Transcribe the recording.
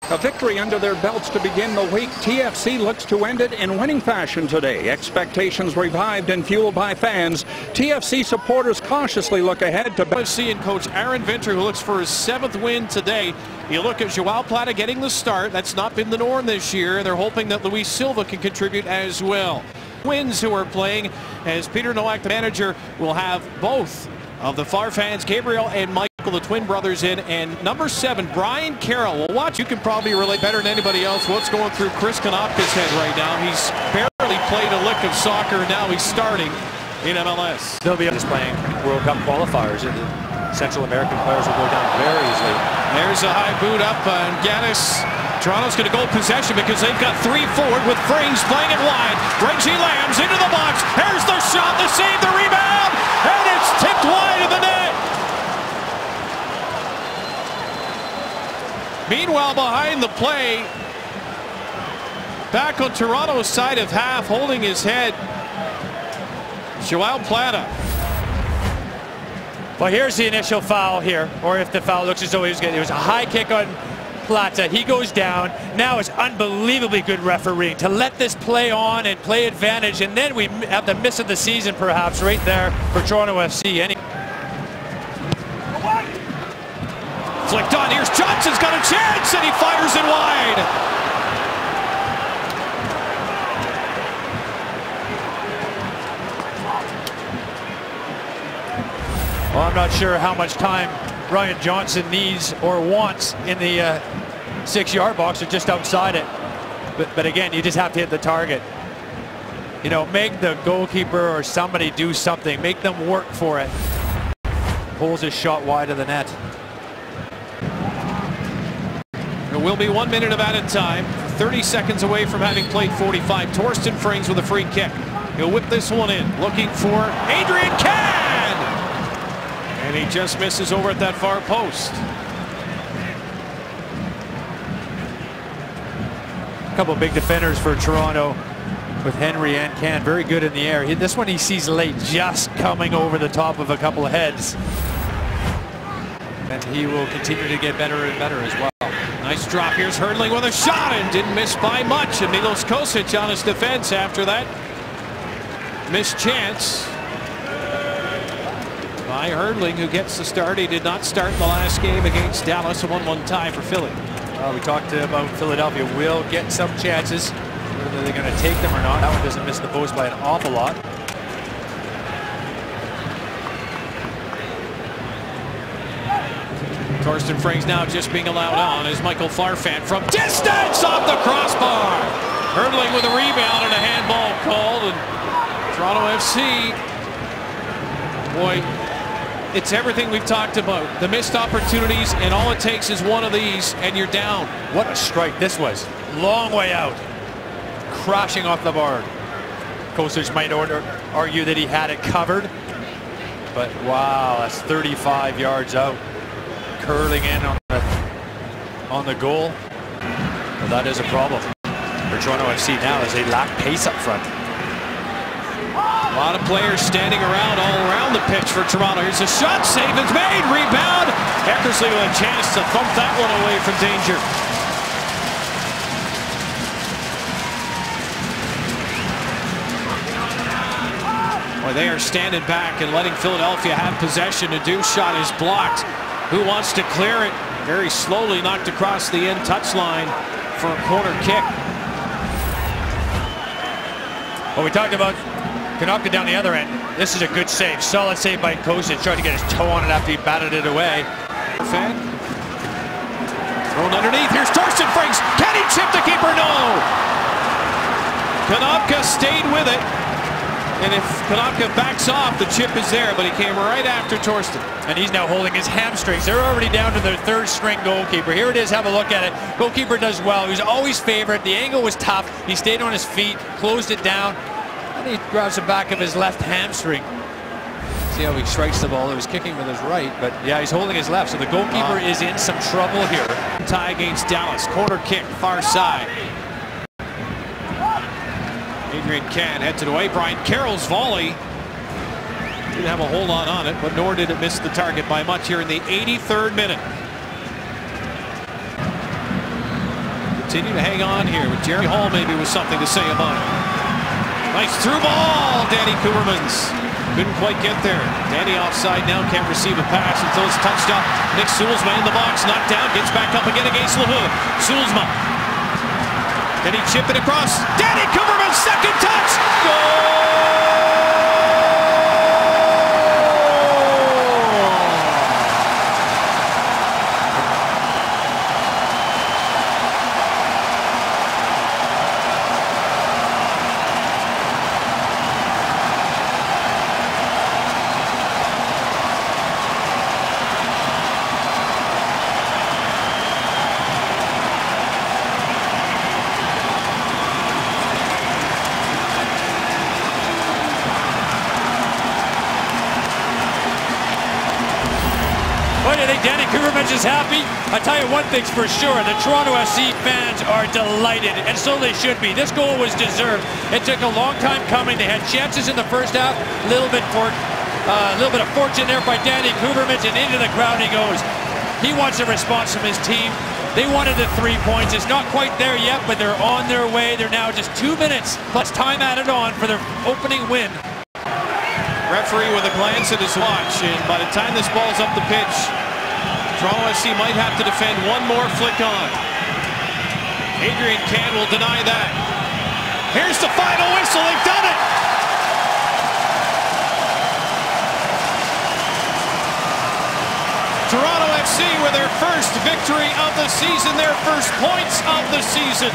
A victory under their belts to begin the week. TFC looks to end it in winning fashion today. Expectations revived and fueled by fans. TFC supporters cautiously look ahead to FC and coach Aaron Vinter, who looks for his 7th win today. You look at Joao Plata getting the start. That's not been the norm this year. They're hoping that Luis Silva can contribute as well. Wins who are playing, as Peter Nowak, the manager, will have both of the Farfans, Gabriel and Michael, the twin brothers, in, and number 7, Brian Carroll. Well, watch, you can probably relate better than anybody else what's going through Chris Konopka's head right now. He's barely played a lick of soccer. Now he's starting in MLS. They'll be just playing World Cup qualifiers, and the Central American players will go down very easily. There's a high boot up on Gaddis. Toronto's going to go possession because they've got 3 forward with Frings playing it wide. Reggie Lambs into the box. Here's the shot, the save, the rebound, and it's tipped wide of the net. Meanwhile, behind the play, back on Toronto's side of half, holding his head, Joao Plata. Well, here's the initial foul here, or if the foul looks as though he was getting, it was a high kick on Plata. He goes down. Now it's unbelievably good refereeing to let this play on and play advantage, and then we have the miss of the season perhaps right there for Toronto FC. Flicked on, here's Johnson's got a chance, and he fires it wide. Well, I'm not sure how much time Ryan Johnson needs or wants in the 6-yard box or just outside it. But again, you just have to hit the target. You know, make the goalkeeper or somebody do something. Make them work for it. Pulls his shot wide of the net. There will be 1 minute of added time. 30 seconds away from having played 45. Torsten Frings with a free kick. He'll whip this one in. Looking for Adrian Can! And he just misses over at that far post. A couple big defenders for Toronto with Henry and Can. Very good in the air. This one he sees late, just coming over the top of a couple of heads. And he will continue to get better and better as well. Nice drop. Here's Hurdling with a shot and didn't miss by much. And Milos Kosic on his defense after that missed chance by Hurdling, who gets the start. He did not start in the last game against Dallas. A 1-1 tie for Philly. We talked about Philadelphia will get some chances. Whether they're going to take them or not, that one doesn't miss the post by an awful lot. Torsten Frings now just being allowed on as Michael Farfan from distance off the crossbar. Hurdling with a rebound and a handball called, and Toronto FC, boy, it's everything we've talked about. The missed opportunities, and all it takes is one of these and you're down. What a strike this was. Long way out. Crashing off the bar. Kosic might argue that he had it covered, but wow, that's 35 yards out. Curling in on the goal. Well, that is a problem for Toronto FC now, as they lack pace up front. A lot of players standing around all around the pitch for Toronto. Here's a shot, save is made, rebound. Eckersley with a chance to thump that one away from danger. Boy, they are standing back and letting Philadelphia have possession. Adu's shot is blocked. Who wants to clear it? Very slowly knocked across the end touchline for a corner kick. Well, we talked about Konopka down the other end. This is a good save. Solid save by Kosic. Tried to get his toe on it after he batted it away. Fan. Thrown underneath. Here's Torsten Frings. Can he chip the keeper? No. Konopka stayed with it. And if Konopka backs off, the chip is there, but he came right after Torsten. And he's now holding his hamstrings. They're already down to their 3rd string goalkeeper. Here it is, have a look at it. Goalkeeper does well. He was always favorite. The angle was tough. He stayed on his feet, closed it down, and he grabs the back of his left hamstring. See how he strikes the ball. He was kicking with his right, but yeah, he's holding his left. So the goalkeeper is in some trouble here. Tie against Dallas. Corner kick, far side. Adrian Can heads it away. Brian Carroll's volley didn't have a whole lot on it, but nor did it miss the target by much here in the 83rd minute. continue to hang on here with Jerry Hall maybe with something to say about it. Nice through ball, Danny Koevermans. Couldn't quite get there. Danny offside now, can't receive a pass until it's touched up. Nick Soolsma in the box, knocked down, gets back up again against LaHood. Soolsma. Can he chip it across? Danny Koevermans, second touch! Goal! What do you think? Danny Koevermans is happy? I tell you one thing's for sure, the Toronto FC fans are delighted, and so they should be. This goal was deserved. It took a long time coming. They had chances in the first half, a little bit of fortune there by Danny Koevermans, and into the crowd he goes. He wants a response from his team. They wanted the 3 points. It's not quite there yet, but they're on their way. They're now just 2 minutes plus time added on for their opening win. Referee with a glance at his watch, and by the time this ball's up the pitch, Toronto FC might have to defend one more flick on. Adrian Can will deny that. Here's the final whistle, they've done it! Toronto FC with their first victory of the season, their first points of the season.